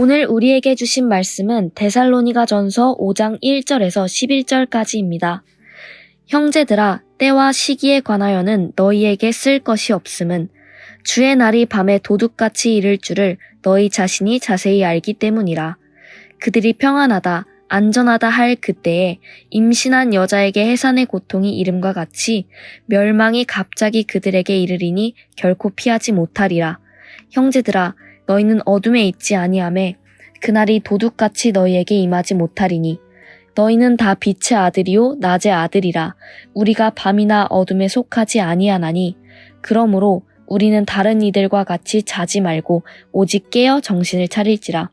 오늘 우리에게 주신 말씀은 데살로니가전서 5장 1절에서 11절까지입니다. 형제들아, 때와 시기에 관하여는 너희에게 쓸 것이 없음은 주의 날이 밤에 도둑같이 이를 줄을 너희 자신이 자세히 알기 때문이라. 그들이 평안하다, 안전하다 할 그때에 임신한 여자에게 해산의 고통이 이름과 같이 멸망이 갑자기 그들에게 이르리니 결코 피하지 못하리라. 형제들아, 너희는 어둠에 있지 아니하매 그날이 도둑같이 너희에게 임하지 못하리니 너희는 다 빛의 아들이요 낮의 아들이라. 우리가 밤이나 어둠에 속하지 아니하나니 그러므로 우리는 다른 이들과 같이 자지 말고 오직 깨어 정신을 차릴지라.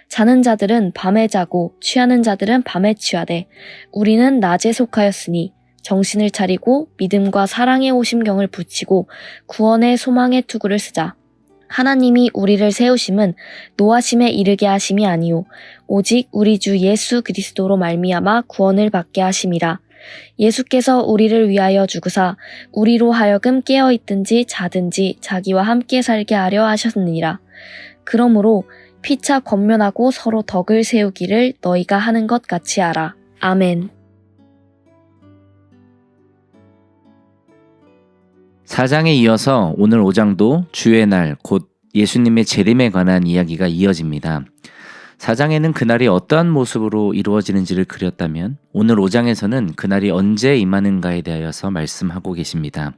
자는 자들은 밤에 자고 취하는 자들은 밤에 취하되 우리는 낮에 속하였으니 정신을 차리고 믿음과 사랑의 오심경을 붙이고 구원의 소망의 투구를 쓰자. 하나님이 우리를 세우심은 노하심에 이르게 하심이 아니요 오직 우리 주 예수 그리스도로 말미암아 구원을 받게 하심이라. 예수께서 우리를 위하여 죽으사 우리로 하여금 깨어 있든지 자든지 자기와 함께 살게 하려 하셨느니라. 그러므로 피차 권면하고 서로 덕을 세우기를 너희가 하는 것 같이 하라. 아멘. 4장에 이어서 오늘 5장도 주의 날, 곧 예수님의 재림에 관한 이야기가 이어집니다. 4장에는 그날이 어떠한 모습으로 이루어지는지를 그렸다면 오늘 5장에서는 그날이 언제 임하는가에 대하여서 말씀하고 계십니다.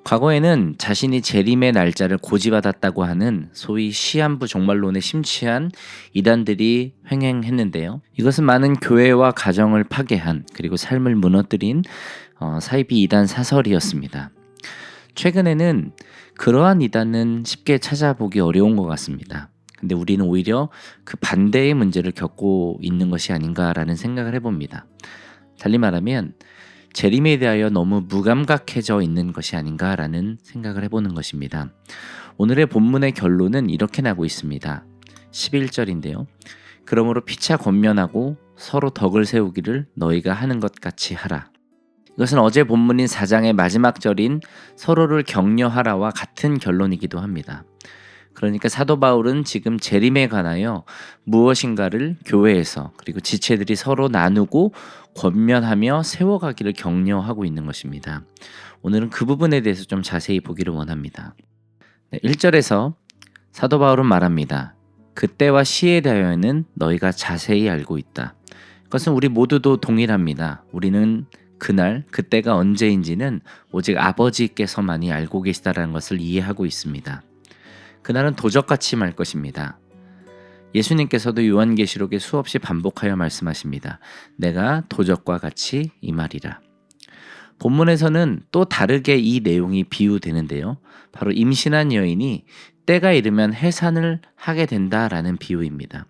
과거에는 자신이 재림의 날짜를 고지받았다고 하는 소위 시한부 종말론에 심취한 이단들이 횡행했는데요. 이것은 많은 교회와 가정을 파괴한, 그리고 삶을 무너뜨린 사이비 이단 사설이었습니다. 최근에는 그러한 이단은 쉽게 찾아보기 어려운 것 같습니다. 근데 우리는 오히려 그 반대의 문제를 겪고 있는 것이 아닌가라는 생각을 해봅니다. 달리 말하면 재림에 대하여 너무 무감각해져 있는 것이 아닌가라는 생각을 해보는 것입니다. 오늘의 본문의 결론은 이렇게 나고 있습니다. 11절인데요. 그러므로 피차 권면하고 서로 덕을 세우기를 너희가 하는 것 같이 하라. 이것은 어제 본문인 4장의 마지막 절인 서로를 격려하라와 같은 결론이기도 합니다. 그러니까 사도 바울은 지금 재림에 관하여 무엇인가를 교회에서 그리고 지체들이 서로 나누고 권면하며 세워가기를 격려하고 있는 것입니다. 오늘은 그 부분에 대해서 좀 자세히 보기를 원합니다. 1절에서 사도 바울은 말합니다. 그때와 시에 대하여는 너희가 자세히 알고 있다. 그것은 우리 모두도 동일합니다. 우리는 그날, 그때가 언제인지는 오직 아버지께서만이 알고 계시다라는 것을 이해하고 있습니다. 그날은 도적같이 말 것입니다. 예수님께서도 요한계시록에 수없이 반복하여 말씀하십니다. 내가 도적과 같이 임하리라. 본문에서는 또 다르게 이 내용이 비유되는데요. 바로 임신한 여인이 때가 이르면 해산을 하게 된다라는 비유입니다.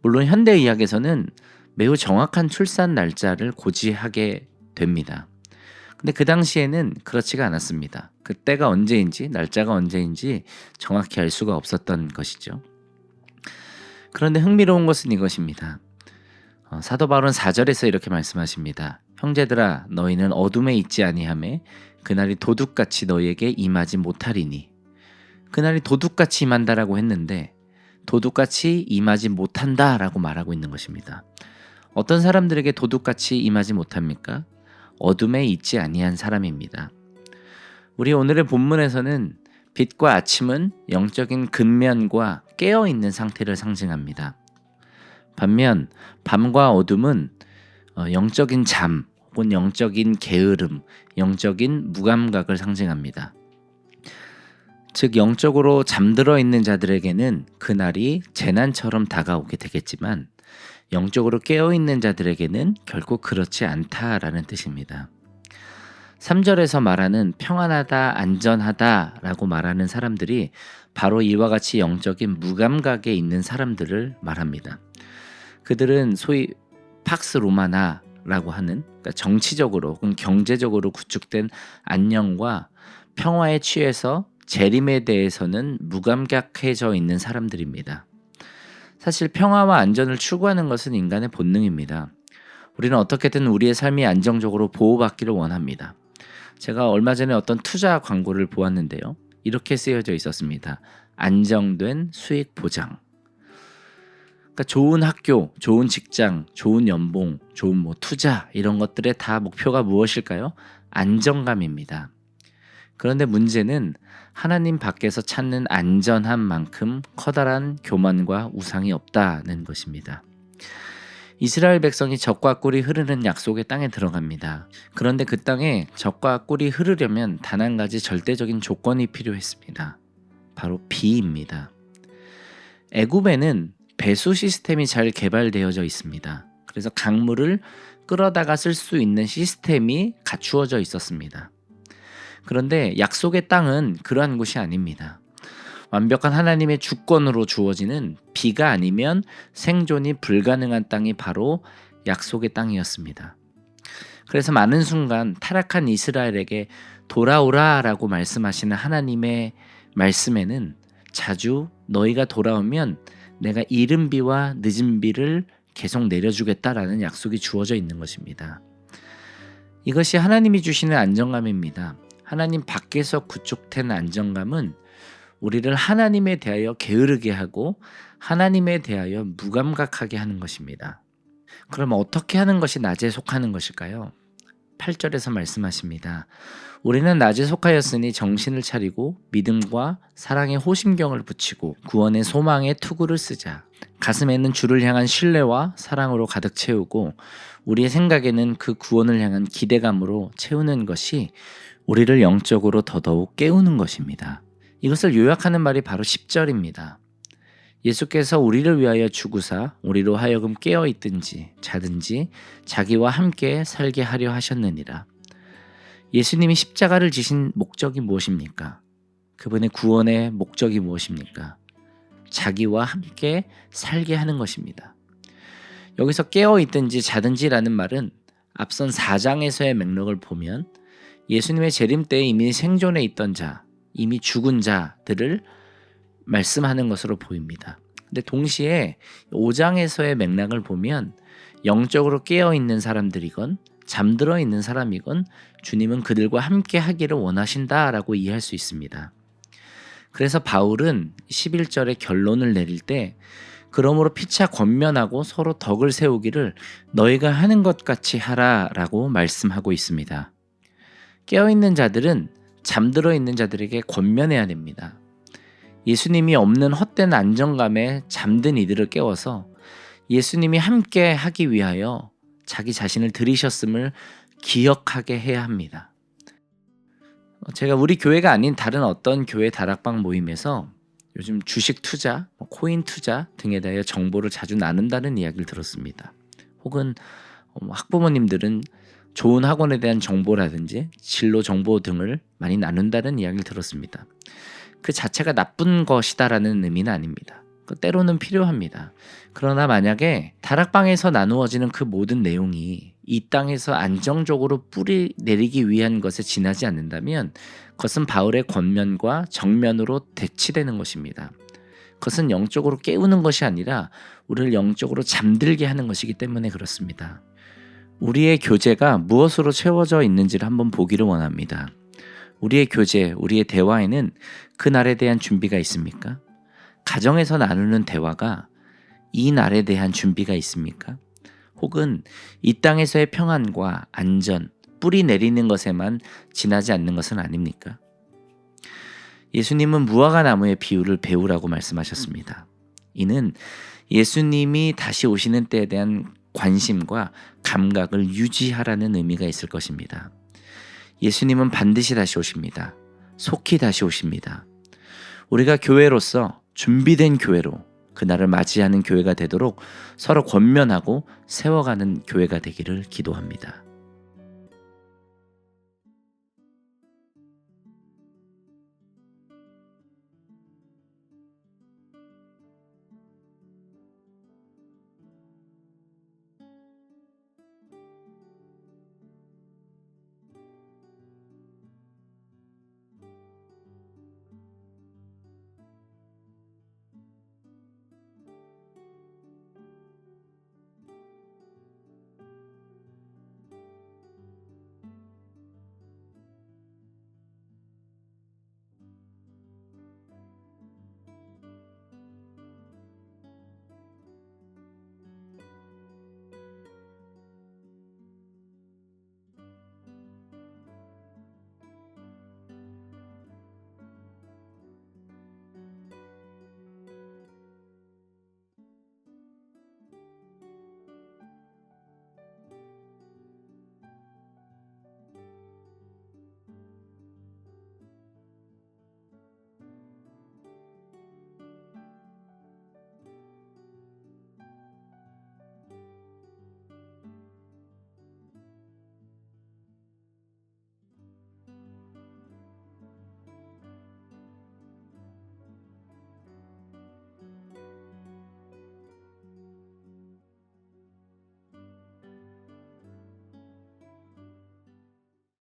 물론 현대의학에서는 매우 정확한 출산 날짜를 고지하게 됩니다. 근데 그 당시에는 그렇지가 않았습니다. 그 때가 언제인지, 날짜가 언제인지 정확히 알 수가 없었던 것이죠. 그런데 흥미로운 것은 이것입니다. 사도 바울은 4절에서 이렇게 말씀하십니다. 형제들아, 너희는 어둠에 있지 아니하매 그날이 도둑같이 너희에게 임하지 못하리니. 그날이 도둑같이 임한다라고 했는데 도둑같이 임하지 못한다라고 말하고 있는 것입니다. 어떤 사람들에게 도둑같이 임하지 못합니까? 어둠에 있지 아니한 사람입니다. 우리 오늘의 본문에서는 빛과 아침은 영적인 근면과 깨어있는 상태를 상징합니다. 반면 밤과 어둠은 영적인 잠 혹은 영적인 게으름, 영적인 무감각을 상징합니다. 즉 영적으로 잠들어 있는 자들에게는 그날이 재난처럼 다가오게 되겠지만 영적으로 깨어있는 자들에게는 결코 그렇지 않다라는 뜻입니다. 3절에서 말하는 평안하다, 안전하다 라고 말하는 사람들이 바로 이와 같이 영적인 무감각에 있는 사람들을 말합니다. 그들은 소위 팍스 로마나라고 하는 그러니까 정치적으로 혹은 경제적으로 구축된 안녕과 평화에 취해서 재림에 대해서는 무감각해져 있는 사람들입니다. 사실 평화와 안전을 추구하는 것은 인간의 본능입니다. 우리는 어떻게든 우리의 삶이 안정적으로 보호받기를 원합니다. 제가 얼마 전에 어떤 투자 광고를 보았는데요. 이렇게 쓰여져 있었습니다. 안정된 수익 보장. 그러니까 좋은 학교, 좋은 직장, 좋은 연봉, 좋은 투자 이런 것들의 다 목표가 무엇일까요? 안정감입니다. 그런데 문제는 하나님 밖에서 찾는 안전한 만큼 커다란 교만과 우상이 없다는 것입니다. 이스라엘 백성이 젖과 꿀이 흐르는 약속의 땅에 들어갑니다. 그런데 그 땅에 젖과 꿀이 흐르려면 단 한 가지 절대적인 조건이 필요했습니다. 바로 비입니다. 애굽에는 배수 시스템이 잘 개발되어져 있습니다. 그래서 강물을 끌어다가 쓸 수 있는 시스템이 갖추어져 있었습니다. 그런데 약속의 땅은 그러한 곳이 아닙니다. 완벽한 하나님의 주권으로 주어지는 비가 아니면 생존이 불가능한 땅이 바로 약속의 땅이었습니다. 그래서 많은 순간 타락한 이스라엘에게 돌아오라라고 말씀하시는 하나님의 말씀에는 자주 너희가 돌아오면 내가 이른 비와 늦은 비를 계속 내려주겠다라는 약속이 주어져 있는 것입니다. 이것이 하나님이 주시는 안정감입니다. 하나님 밖에서 구축된 안정감은 우리를 하나님에 대하여 게으르게 하고 하나님에 대하여 무감각하게 하는 것입니다. 그럼 어떻게 하는 것이 낮에 속하는 것일까요? 8절에서 말씀하십니다. 우리는 낮에 속하였으니 정신을 차리고 믿음과 사랑의 호심경을 붙이고 구원의 소망의 투구를 쓰자. 가슴에는 주를 향한 신뢰와 사랑으로 가득 채우고 우리의 생각에는 그 구원을 향한 기대감으로 채우는 것이 우리를 영적으로 더더욱 깨우는 것입니다. 이것을 요약하는 말이 바로 10절입니다. 예수께서 우리를 위하여 죽으사 우리로 하여금 깨어있든지 자든지 자기와 함께 살게 하려 하셨느니라. 예수님이 십자가를 지신 목적이 무엇입니까? 그분의 구원의 목적이 무엇입니까? 자기와 함께 살게 하는 것입니다. 여기서 깨어있든지 자든지라는 말은 앞선 4장에서의 맥락을 보면 예수님의 재림 때에 이미 생존해 있던 자, 이미 죽은 자들을 말씀하는 것으로 보입니다. 근데 동시에 5장에서의 맥락을 보면 영적으로 깨어있는 사람들이건 잠들어 있는 사람이건 주님은 그들과 함께 하기를 원하신다라고 이해할 수 있습니다. 그래서 바울은 11절에 결론을 내릴 때 그러므로 피차 권면하고 서로 덕을 세우기를 너희가 하는 것 같이 하라라고 말씀하고 있습니다. 깨어있는 자들은 잠들어 있는 자들에게 권면해야 됩니다. 예수님이 없는 헛된 안정감에 잠든 이들을 깨워서 예수님이 함께 하기 위하여 자기 자신을 들이셨음을 기억하게 해야 합니다. 제가 우리 교회가 아닌 다른 어떤 교회 다락방 모임에서 요즘 주식 투자, 코인 투자 등에 대하여 정보를 자주 나눈다는 이야기를 들었습니다. 혹은 학부모님들은 좋은 학원에 대한 정보라든지 진로 정보 등을 많이 나눈다는 이야기를 들었습니다. 그 자체가 나쁜 것이다라는 의미는 아닙니다. 때로는 필요합니다. 그러나 만약에 다락방에서 나누어지는 그 모든 내용이 이 땅에서 안정적으로 뿌리 내리기 위한 것에 지나지 않는다면 그것은 바울의 권면과 정면으로 대치되는 것입니다. 그것은 영적으로 깨우는 것이 아니라 우리를 영적으로 잠들게 하는 것이기 때문에 그렇습니다. 우리의 교제가 무엇으로 채워져 있는지를 한번 보기를 원합니다. 우리의 교제, 우리의 대화에는 그날에 대한 준비가 있습니까? 가정에서 나누는 대화가 이 날에 대한 준비가 있습니까? 혹은 이 땅에서의 평안과 안전, 뿌리 내리는 것에만 지나지 않는 것은 아닙니까? 예수님은 무화과 나무의 비유를 배우라고 말씀하셨습니다. 이는 예수님이 다시 오시는 때에 대한 관심과 감각을 유지하라는 의미가 있을 것입니다. 예수님은 반드시 다시 오십니다. 속히 다시 오십니다. 우리가 교회로서 준비된 교회로 그날을 맞이하는 교회가 되도록 서로 권면하고 세워가는 교회가 되기를 기도합니다.